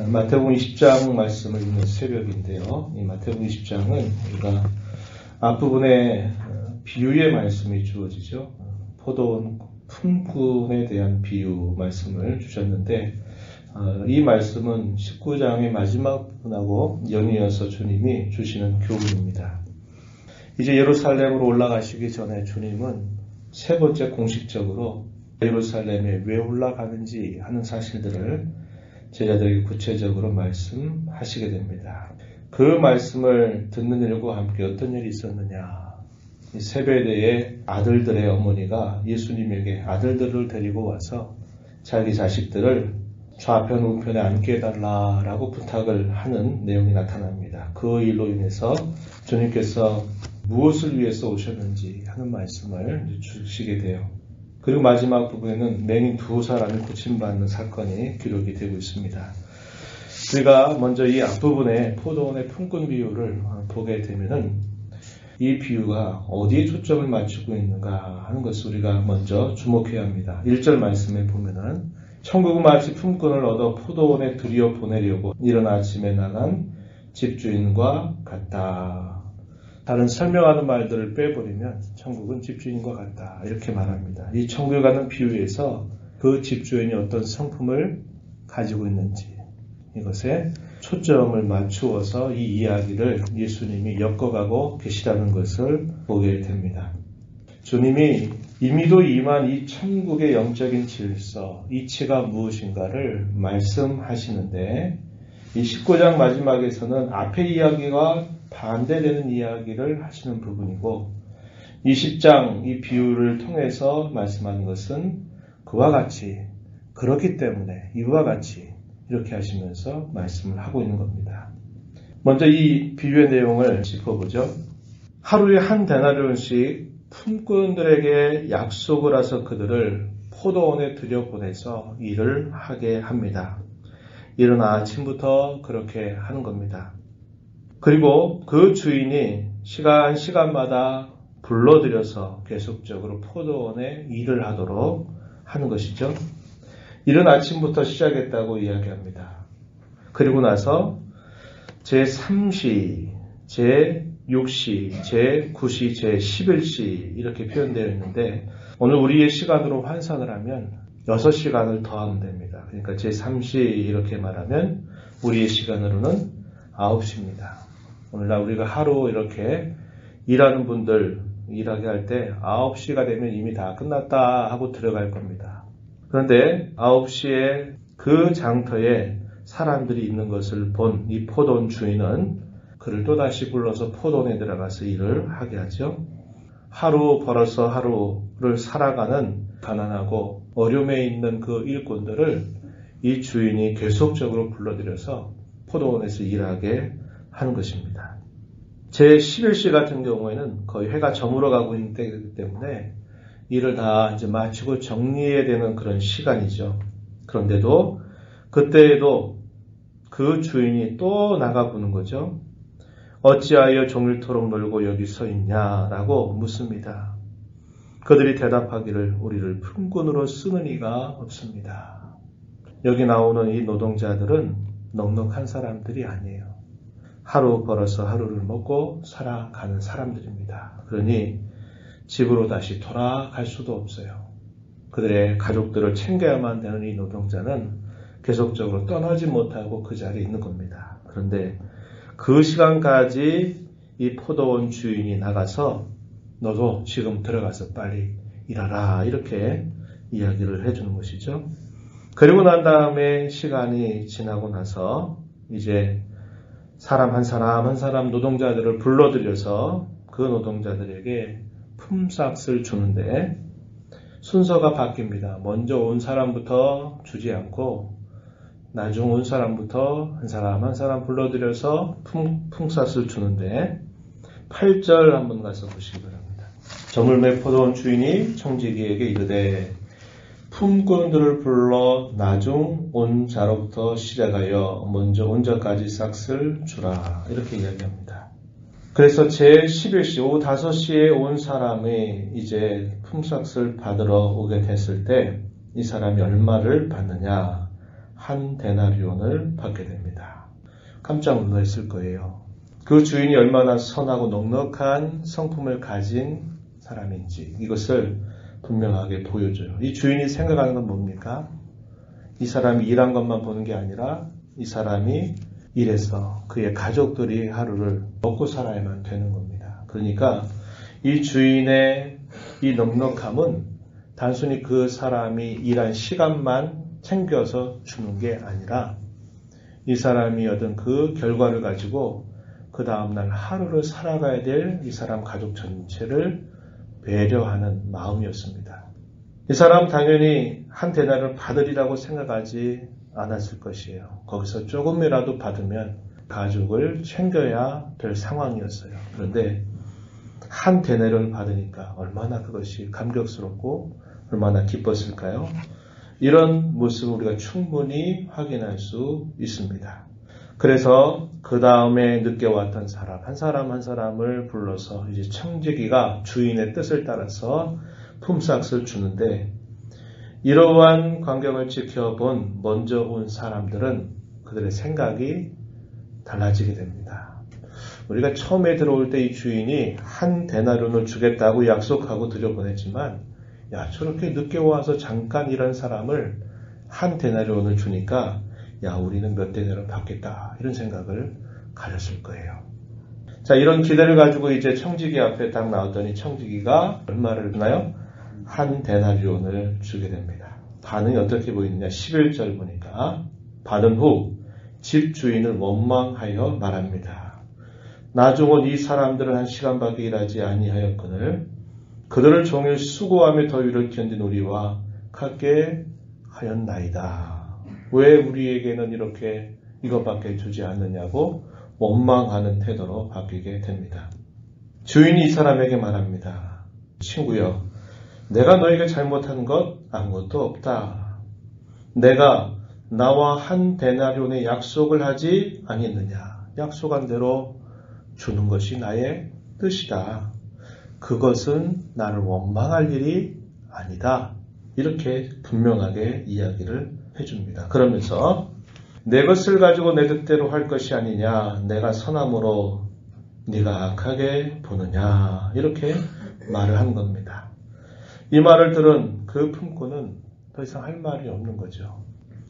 마태복음 20장 말씀을 읽는 새벽인데요. 이 마태복음 20장은 우리가 앞부분에 비유의 말씀이 주어지죠. 포도원 품꾼에 대한 비유 말씀을 주셨는데 이 말씀은 19장의 마지막 부분하고 연이어서 주님이 주시는 교훈입니다. 이제 예루살렘으로 올라가시기 전에 주님은 세 번째 공식적으로 예루살렘에 왜 올라가는지 하는 사실들을 제자들에게 구체적으로 말씀하시게 됩니다. 그 말씀을 듣는 일과 함께 어떤 일이 있었느냐. 이 세베대의 아들들의 어머니가 예수님에게 아들들을 데리고 와서 자기 자식들을 좌편 우편에 앉게 해달라라고 부탁을 하는 내용이 나타납니다. 그 일로 인해서 주님께서 무엇을 위해서 오셨는지 하는 말씀을 주시게 돼요. 그리고 마지막 부분에는 맹인 두 사람이 고침받는 사건이 기록이 되고 있습니다. 우리가 먼저 이 앞부분에 포도원의 품꾼 비유를 보게 되면은 이 비유가 어디에 초점을 맞추고 있는가 하는 것을 우리가 먼저 주목해야 합니다. 1절 말씀에 보면은 천국은 마치 품꾼을 얻어 포도원에 들여 보내려고 이른 아침에 나간 집주인과 같다. 다른 설명하는 말들을 빼버리면 천국은 집주인과 같다. 이렇게 말합니다. 이 천국에 가는 비유에서 그 집주인이 어떤 성품을 가지고 있는지 이것에 초점을 맞추어서 이 이야기를 예수님이 엮어가고 계시다는 것을 보게 됩니다. 주님이 이미도 임한 이 천국의 영적인 질서, 이치가 무엇인가를 말씀하시는데 이 19장 마지막에서는 앞의 이야기와 반대되는 이야기를 하시는 부분이고 20장 이 비유를 통해서 말씀하는 것은 그와 같이 그렇기 때문에 이와 같이 이렇게 하시면서 말씀을 하고 있는 겁니다. 먼저 이 비유의 내용을 짚어보죠. 하루에 한 데나리온씩 품꾼들에게 약속을 해서 그들을 포도원에 들여보내서 일을 하게 합니다. 이른 아침부터 그렇게 하는 겁니다. 그리고 그 주인이 시간마다 불러들여서 계속적으로 포도원에 일을 하도록 하는 것이죠. 이른 아침부터 시작했다고 이야기합니다. 그리고 나서 제3시, 제6시, 제9시, 제11시 이렇게 표현되어 있는데 오늘 우리의 시간으로 환산을 하면 6시간을 더하면 됩니다. 그러니까 제3시 이렇게 말하면 우리의 시간으로는 9시입니다. 오늘날 우리가 하루 이렇게 일하는 분들 일하게 할 때 9시가 되면 이미 다 끝났다 하고 들어갈 겁니다. 그런데 9시에 그 장터에 사람들이 있는 것을 본 이 포도원 주인은 그를 또다시 불러서 포도원에 들어가서 일을 하게 하죠. 하루 벌어서 하루를 살아가는 가난하고 어려움에 있는 그 일꾼들을 이 주인이 계속적으로 불러들여서 포도원에서 일하게 하는 것입니다. 제11시 같은 경우에는 거의 해가 저물어 가고 있는 때이기 때문에 일을 다 이제 마치고 정리해야 되는 그런 시간이죠. 그런데도 그때에도 그 주인이 또 나가보는 거죠. 어찌하여 종일토록 놀고 여기 서 있냐라고 묻습니다. 그들이 대답하기를 우리를 품꾼으로 쓰는 이가 없습니다. 여기 나오는 이 노동자들은 넉넉한 사람들이 아니에요. 하루 벌어서 하루를 먹고 살아가는 사람들입니다. 그러니 집으로 다시 돌아갈 수도 없어요. 그들의 가족들을 챙겨야만 되는 이 노동자는 계속적으로 떠나지 못하고 그 자리에 있는 겁니다. 그런데 그 시간까지 이 포도원 주인이 나가서 너도 지금 들어가서 빨리 일하라 이렇게 이야기를 해주는 것이죠. 그리고 난 다음에 시간이 지나고 나서 이제 사람 한 사람 노동자들을 불러들여서 그 노동자들에게 품삯을 주는데 순서가 바뀝니다. 먼저 온 사람부터 주지 않고 나중 온 사람부터 한 사람 불러들여서 품삯을 주는데 8절 한번 가서 보시기 바랍니다. 저물매 포도원 주인이 청지기에게 이르되 품꾼들을 불러 나중 온 자로부터 시작하여 먼저 온 자까지 싹을 주라 이렇게 이야기합니다. 그래서 제11시 오후 5시에 온 사람이 이제 품삯을 받으러 오게 됐을 때 이 사람이 얼마를 받느냐 한 데나리온을 받게 됩니다. 깜짝 놀랐을 거예요. 그 주인이 얼마나 선하고 넉넉한 성품을 가진 사람인지 이것을 분명하게 보여줘요. 이 주인이 생각하는 건 뭡니까? 이 사람이 일한 것만 보는 게 아니라 이 사람이 일해서 그의 가족들이 하루를 먹고 살아야만 되는 겁니다. 그러니까 이 주인의 이 넉넉함은 단순히 그 사람이 일한 시간만 챙겨서 주는 게 아니라 이 사람이 얻은 그 결과를 가지고 그 다음날 하루를 살아가야 될 이 사람 가족 전체를 배려하는 마음이었습니다. 이 사람 당연히 한 데나리온을 받으리라고 생각하지 않았을 것이에요. 거기서 조금이라도 받으면 가족을 챙겨야 될 상황이었어요. 그런데 한 데나리온을 받으니까 얼마나 그것이 감격스럽고 얼마나 기뻤을까요? 이런 모습을 우리가 충분히 확인할 수 있습니다. 그래서 그 다음에 늦게 왔던 사람 한 사람을 불러서 이제 청지기가 주인의 뜻을 따라서 품삯을 주는데 이러한 광경을 지켜본 먼저 온 사람들은 그들의 생각이 달라지게 됩니다. 우리가 처음에 들어올 때 이 주인이 한 데나리온을 주겠다고 약속하고 들여보냈지만 야 저렇게 늦게 와서 잠깐 일한 사람을 한 데나리온을 주니까 야 우리는 몇 데나리온을 받겠다 이런 생각을 가졌을 거예요. 자 이런 기대를 가지고 이제 청지기 앞에 딱 나왔더니 청지기가 얼마를 주나요? 한 데나리온을 주게 됩니다. 반응이 어떻게 보이느냐 11절 보니까 받은 후 집 주인을 원망하여 말합니다. 나중은 이 사람들은 한 시간밖에 일하지 아니하였거늘 그들을 종일 수고하며 더위를 견딘 우리와 같게 하였나이다. 왜 우리에게는 이렇게 이것밖에 주지 않느냐고 원망하는 태도로 바뀌게 됩니다. 주인이 이 사람에게 말합니다. 친구여, 내가 너에게 잘못한 것 아무것도 없다. 내가 나와 한 데나리온의 약속을 하지 아니했느냐. 약속한 대로 주는 것이 나의 뜻이다. 그것은 나를 원망할 일이 아니다. 이렇게 분명하게 이야기를 해줍니다. 그러면서 내 것을 가지고 내 뜻대로 할 것이 아니냐. 내가 선함으로 네가 악하게 보느냐. 이렇게 말을 한 겁니다. 이 말을 들은 그 품꾼은 더 이상 할 말이 없는 거죠.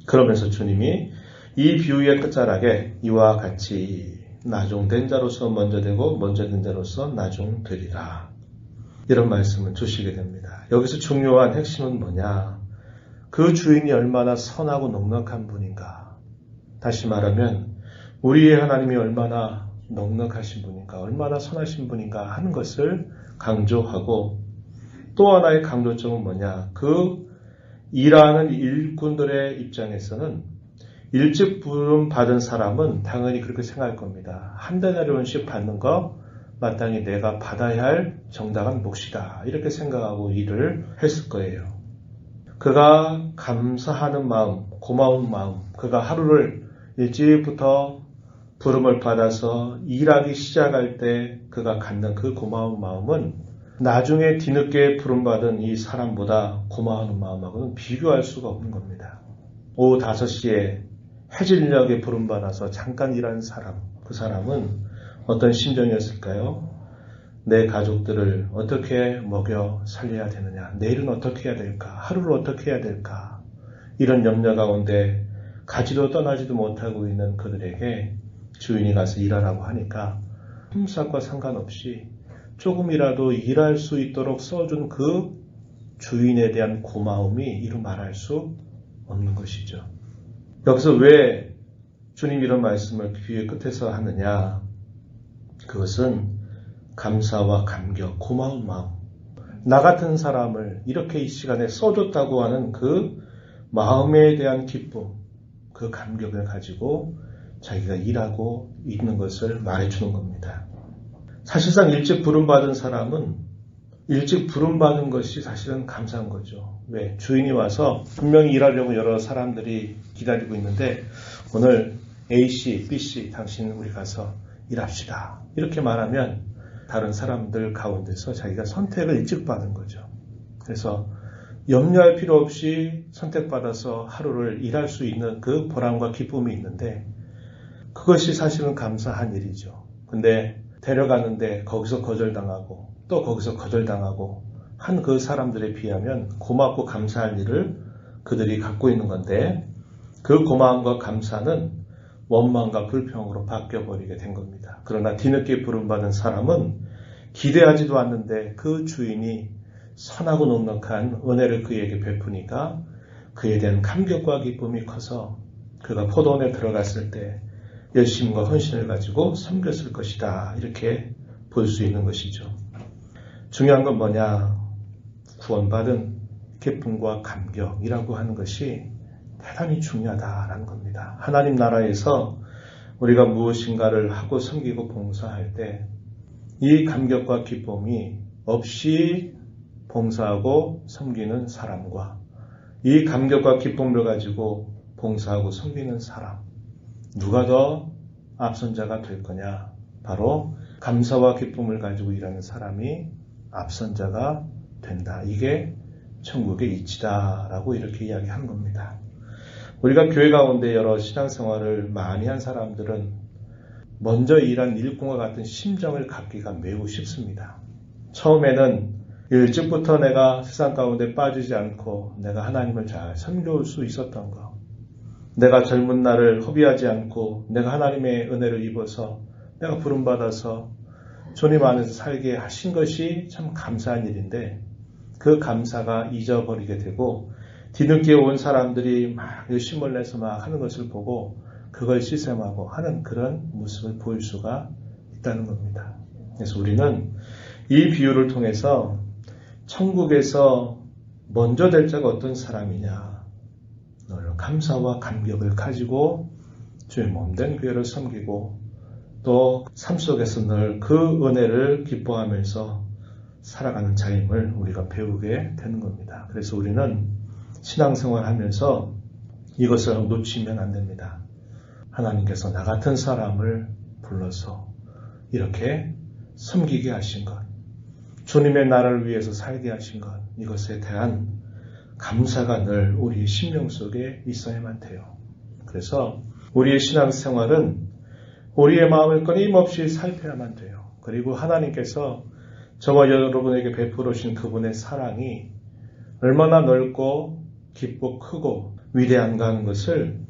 그러면서 주님이 이 비유의 끝자락에 이와 같이 나중된 자로서 먼저 되고 먼저 된 자로서 나중 되리라. 이런 말씀을 주시게 됩니다. 여기서 중요한 핵심은 뭐냐? 그 주인이 얼마나 선하고 넉넉한 분인가. 다시 말하면 우리의 하나님이 얼마나 넉넉하신 분인가, 얼마나 선하신 분인가 하는 것을 강조하고 또 하나의 강조점은 뭐냐? 그 일하는 일꾼들의 입장에서는 일찍 부름 받은 사람은 당연히 그렇게 생각할 겁니다. 한 데나리온씩 받는 거 마땅히 내가 받아야 할 정당한 몫이다. 이렇게 생각하고 일을 했을 거예요. 그가 감사하는 마음, 고마운 마음, 그가 하루를 일찍부터 부름을 받아서 일하기 시작할 때 그가 갖는 그 고마운 마음은 나중에 뒤늦게 부름받은 이 사람보다 고마운 마음하고는 비교할 수가 없는 겁니다. 오후 5시에 해질녘에 부름받아서 잠깐 일한 사람, 그 사람은 어떤 심정이었을까요? 내 가족들을 어떻게 먹여 살려야 되느냐, 내일은 어떻게 해야 될까, 하루를 어떻게 해야 될까, 이런 염려 가운데 가지도 떠나지도 못하고 있는 그들에게 주인이 가서 일하라고 하니까 품삯과 상관없이 조금이라도 일할 수 있도록 써준 그 주인에 대한 고마움이 이루 말할 수 없는 것이죠. 여기서 왜 주님 이런 말씀을 비유의 끝에서 하느냐? 그것은 감사와 감격, 고마운 마음. 나 같은 사람을 이렇게 이 시간에 써줬다고 하는 그 마음에 대한 기쁨, 그 감격을 가지고 자기가 일하고 있는 것을 말해주는 겁니다. 사실상 일찍 부름받은 사람은 일찍 부름받은 것이 사실은 감사한 거죠. 왜? 주인이 와서 분명히 일하려고 여러 사람들이 기다리고 있는데 오늘 A씨, B씨 당신 우리 가서 일합시다. 이렇게 말하면 다른 사람들 가운데서 자기가 선택을 일찍 받은 거죠. 그래서 염려할 필요 없이 선택받아서 하루를 일할 수 있는 그 보람과 기쁨이 있는데 그것이 사실은 감사한 일이죠. 근데 데려가는데 거기서 거절당하고 또 거기서 거절당하고 한 그 사람들에 비하면 고맙고 감사할 일을 그들이 갖고 있는 건데 그 고마움과 감사는 원망과 불평으로 바뀌어버리게 된 겁니다. 그러나 뒤늦게 부름받은 사람은 기대하지도 않는데 그 주인이 선하고 넉넉한 은혜를 그에게 베푸니까 그에 대한 감격과 기쁨이 커서 그가 포도원에 들어갔을 때 열심과 헌신을 가지고 섬겼을 것이다. 이렇게 볼 수 있는 것이죠. 중요한 건 뭐냐? 구원받은 기쁨과 감격이라고 하는 것이 대단히 중요하다라는 겁니다. 하나님 나라에서 우리가 무엇인가를 하고 섬기고 봉사할 때 이 감격과 기쁨이 없이 봉사하고 섬기는 사람과 이 감격과 기쁨을 가지고 봉사하고 섬기는 사람, 누가 더 앞선자가 될 거냐? 바로 감사와 기쁨을 가지고 일하는 사람이 앞선자가 된다. 이게 천국의 이치다라고 이렇게 이야기한 겁니다. 우리가 교회 가운데 여러 신앙생활을 많이 한 사람들은 먼저 일한 일꾼과 같은 심정을 갖기가 매우 쉽습니다. 처음에는 일찍부터 내가 세상 가운데 빠지지 않고 내가 하나님을 잘 섬겨올 수 있었던 것, 내가 젊은 날을 허비하지 않고 내가 하나님의 은혜를 입어서 내가 부름받아서 주님 안에서 살게 하신 것이 참 감사한 일인데 그 감사가 잊어버리게 되고 뒤늦게 온 사람들이 막 열심을 내서 막 하는 것을 보고 그걸 시샘하고 하는 그런 모습을 보일 수가 있다는 겁니다. 그래서 우리는 이 비유를 통해서 천국에서 먼저 될 자가 어떤 사람이냐, 너를 감사와 감격을 가지고 주의 몸된 교회를 섬기고 또 삶 속에서 늘 그 은혜를 기뻐하면서 살아가는 자임을 우리가 배우게 되는 겁니다. 그래서 우리는 신앙생활 하면서 이것을 놓치면 안 됩니다. 하나님께서 나 같은 사람을 불러서 이렇게 섬기게 하신 것, 주님의 나라를 위해서 살게 하신 것, 이것에 대한 감사가 늘 우리의 심령 속에 있어야만 돼요. 그래서 우리의 신앙생활은 우리의 마음을 끊임없이 살펴야만 돼요. 그리고 하나님께서 저와 여러분에게 베풀어 주신 그분의 사랑이 얼마나 넓고 깊고 크고 위대한가 하는 것을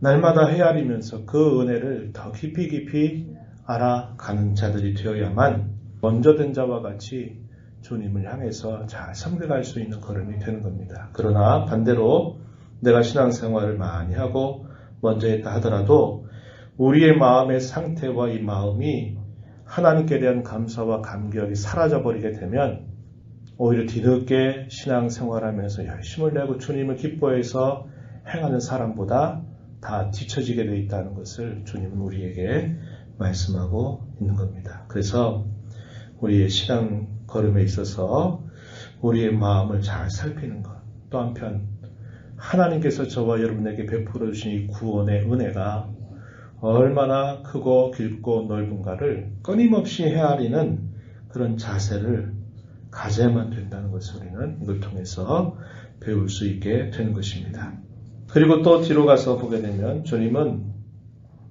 날마다 헤아리면서 그 은혜를 더 깊이 알아가는 자들이 되어야만 먼저 된 자와 같이 주님을 향해서 잘 섬겨갈 수 있는 걸음이 되는 겁니다. 그러나 반대로 내가 신앙생활을 많이 하고 먼저 했다 하더라도 우리의 마음의 상태와 이 마음이 하나님께 대한 감사와 감격이 사라져버리게 되면 오히려 뒤늦게 신앙생활하면서 열심을 내고 주님을 기뻐해서 행하는 사람보다 다 뒤처지게 되어 있다는 것을 주님은 우리에게 말씀하고 있는 겁니다. 그래서 우리의 신앙 걸음에 있어서 우리의 마음을 잘 살피는 것, 또 한편 하나님께서 저와 여러분에게 베풀어 주신 이 구원의 은혜가 얼마나 크고 길고 넓은가를 끊임없이 헤아리는 그런 자세를 가져야만 된다는 것을 우리는 이걸 통해서 배울 수 있게 되는 것입니다. 그리고 또 뒤로 가서 보게 되면 주님은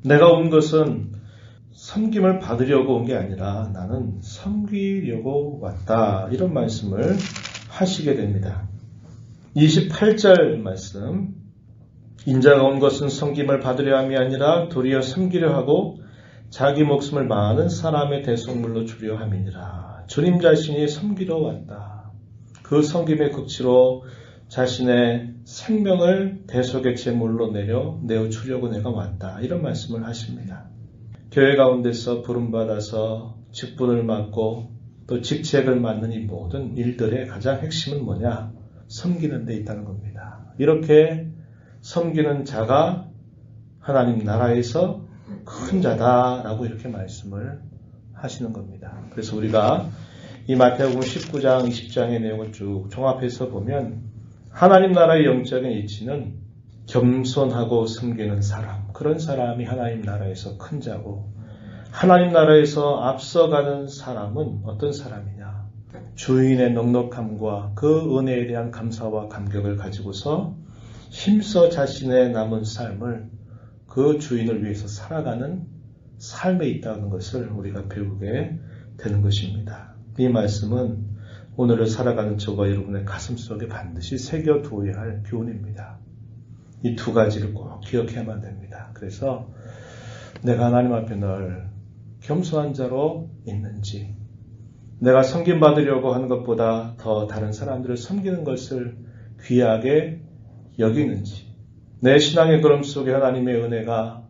내가 온 것은 섬김을 받으려고 온 게 아니라 나는 섬기려고 왔다. 이런 말씀을 하시게 됩니다. 28절 말씀, 인자가 온 것은 섬김을 받으려 함이 아니라 도리어 섬기려 하고 자기 목숨을 많은 사람의 대속물로 주려 함이니라. 주님 자신이 섬기러 왔다. 그 섬김의 극치로 자신의 생명을 대속의 제물로 내어주려고 내가 왔다. 이런 말씀을 하십니다. 교회 가운데서 부름받아서 직분을 맡고 또 직책을 맡는 이 모든 일들의 가장 핵심은 뭐냐? 섬기는 데 있다는 겁니다. 이렇게 섬기는 자가 하나님 나라에서 큰 자다라고 이렇게 말씀을 하시는 겁니다. 그래서 우리가 이 마태복음 19장, 20장의 내용을 쭉 종합해서 보면 하나님 나라의 영적인 이치는 겸손하고 섬기는 사람, 그런 사람이 하나님 나라에서 큰 자고, 하나님 나라에서 앞서가는 사람은 어떤 사람이냐? 주인의 넉넉함과 그 은혜에 대한 감사와 감격을 가지고서 힘써 자신의 남은 삶을 그 주인을 위해서 살아가는 삶에 있다는 것을 우리가 배우게 되는 것입니다. 이 말씀은 오늘을 살아가는 저와 여러분의 가슴 속에 반드시 새겨두어야 할 교훈입니다. 이 두 가지를 꼭 기억해야만 됩니다. 그래서 내가 하나님 앞에 늘 겸손한 자로 있는지, 내가 섬김받으려고 하는 것보다 더 다른 사람들을 섬기는 것을 귀하게 여기는지, 내 신앙의 걸음 속에 하나님의 은혜가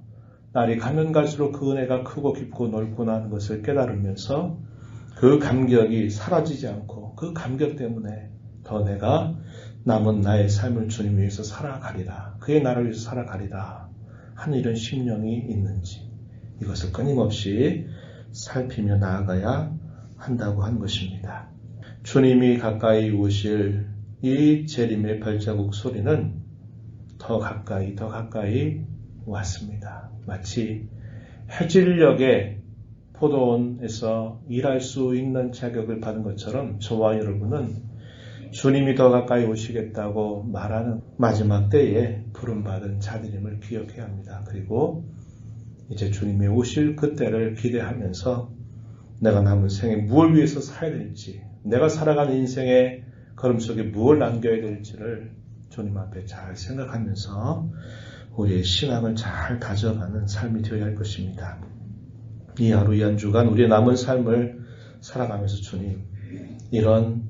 날이 가면 갈수록 그 은혜가 크고 깊고 넓구나 하는 것을 깨달으면서 그 감격이 사라지지 않고 그 감격 때문에 더 내가 남은 나의 삶을 주님 위해서 살아가리라, 그의 나라를 위해서 살아가리라 하는 이런 심령이 있는지, 이것을 끊임없이 살피며 나아가야 한다고 한 것입니다. 주님이 가까이 오실 이 재림의 발자국 소리는 더 가까이 왔습니다. 마치 해질녘에 포도원에서 일할 수 있는 자격을 받은 것처럼 저와 여러분은 주님이 더 가까이 오시겠다고 말하는 마지막 때에 부름받은 자들임을 기억해야 합니다. 그리고 이제 주님이 오실 그때를 기대하면서 내가 남은 생에 무엇을 위해서 살아야 될지, 내가 살아가는 인생의 걸음 속에 무엇을 남겨야 될지를 주님 앞에 잘 생각하면서 우리의 신앙을 잘 다져가는 삶이 되어야 할 것입니다. 이 하루 이 한 주간 우리의 남은 삶을 살아가면서 주님, 이런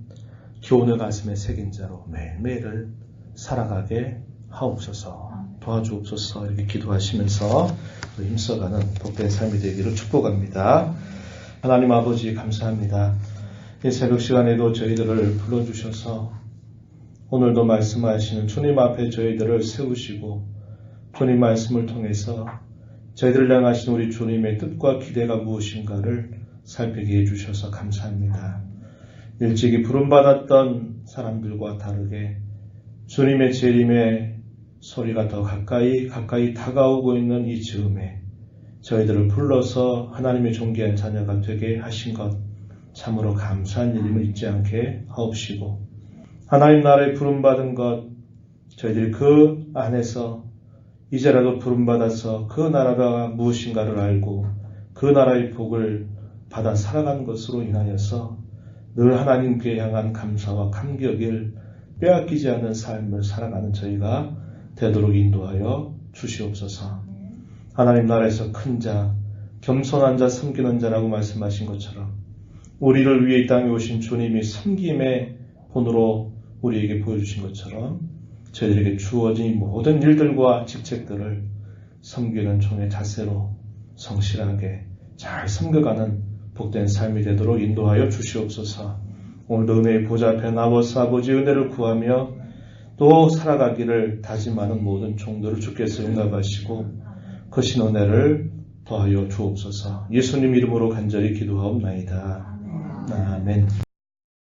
교훈을 가슴에 새긴 자로 매일매일을 살아가게 하옵소서, 도와주옵소서, 이렇게 기도하시면서 힘써가는 복된 삶이 되기를 축복합니다. 하나님 아버지 감사합니다. 이 새벽 시간에도 저희들을 불러주셔서 오늘도 말씀하시는 주님 앞에 저희들을 세우시고 주님 말씀을 통해서 저희들을 향하신 우리 주님의 뜻과 기대가 무엇인가를 살피게 해주셔서 감사합니다. 일찍이 부름받았던 사람들과 다르게 주님의 재림의 소리가 더 가까이 다가오고 있는 이 즈음에 저희들을 불러서 하나님의 존귀한 자녀가 되게 하신 것 참으로 감사한 일임을 잊지 않게 하옵시고, 하나님 나라에 부름받은 것 저희들이 그 안에서 이제라도 부름받아서 그 나라가 무엇인가를 알고 그 나라의 복을 받아 살아가는 것으로 인하여서 늘 하나님께 향한 감사와 감격을 빼앗기지 않는 삶을 살아가는 저희가 되도록 인도하여 주시옵소서. 하나님 나라에서 큰 자, 겸손한 자, 섬기는 자라고 말씀하신 것처럼 우리를 위해 이 땅에 오신 주님이 섬김의 본으로 우리에게 보여주신 것처럼 저희들에게 주어진 모든 일들과 직책들을 섬기는 종의 자세로 성실하게 잘 섬겨가는 복된 삶이 되도록 인도하여 주시옵소서. 오늘도 은혜의 보좌 앞에 나와서 아버지 은혜를 구하며 또 살아가기를 다짐하는 모든 종들을 주께서 응답하시고 크신 은혜를 더하여 주옵소서. 예수님 이름으로 간절히 기도하옵나이다. 아멘.